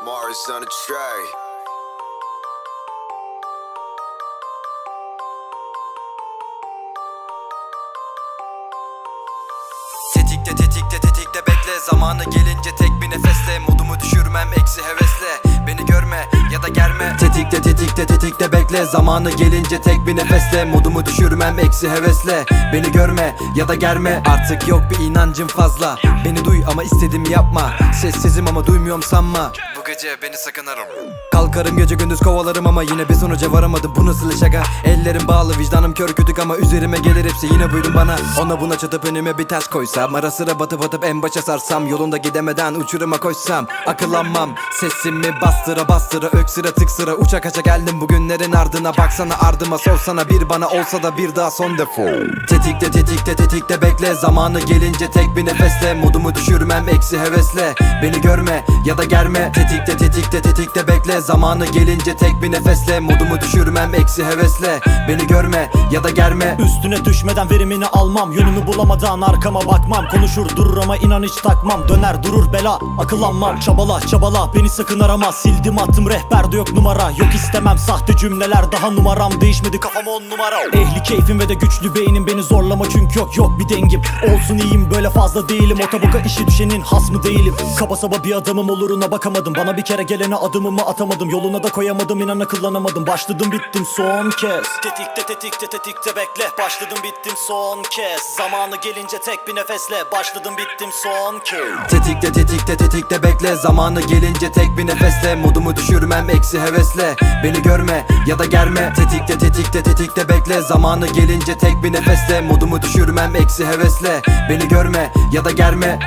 Mars on the tray. Tetikte bekle, zamanı gelince tek bir nefesle modumu düşürmem eksi hevesle, beni görme ya da germe. Tetikte bekle, zamanı gelince tek bir nefesle modumu düşürmem eksi hevesle, beni görme ya da germe. Artık yok bir inancım fazla, beni duy ama istediğimi yapma. Sessizim ama duymuyorum sanma, bu gece beni sakın arama. Kalkarım gece gündüz kovalarım ama yine bir sonuca varamadım, bu nasıl şaka. Ellerim bağlı, vicdanım kör kütük ama üzerime gelir hepsi yine buyurun bana. Ona buna çatıp önüme bir taş koysam, ara sıra batıp en başa sarsam, yolunda gidemeden uçuruma koşsam, akıllanmam. Sesimi bastıra öksüre tıksıra uça kaça geldim bugünlerin ardına. Baksana ardıma, sorsana bir bana olsa da bir daha son defo. Tetikte bekle, zamanı gelince tek bir nefesle modumu düşürmem eksi hevesle, beni görme ya da germe. Tetikte bekle, zamanı gelince tek bir nefesle modumu düşürmem eksi hevesle, beni görme ya da germe. Üstüne düşmeden verimini almam, yönümü bulamadan arkama bakmam. Konuşur durur ama inan hiç takmam, döner durur bela akıllanmam. Çabala beni sakın arama, sildim attım rehberde yok numara. Yok istemem sahte cümleler, daha numaram değişmedi, kafam 10 numara. Ehli keyfim ve de güçlü beynim, beni zorlama çünkü yok bir dengim. Olsun iyiyim böyle fazla değilim, otoboka işi düşenin has mı değilim. Kaba saba bir adamım, oluruna bakamadım, bana bir kere gelene adımımı atamadım. Yoluna da koyamadım, inan akıllanamadım. Başladım bittim son kez. Tetikte bekle, başladım bittim son kez. Zamanı gelince tek bir nefesle başladım bittim son kez. Tetikte bekle, zamanı gelince tek bir nefesle modumu düşürmem eksi hevesle, beni görme ya da germe. Tetikte bekle, zamanı gelince tek bir nefesle modumu düşürmem eksi hevesle, beni görme ya da germe.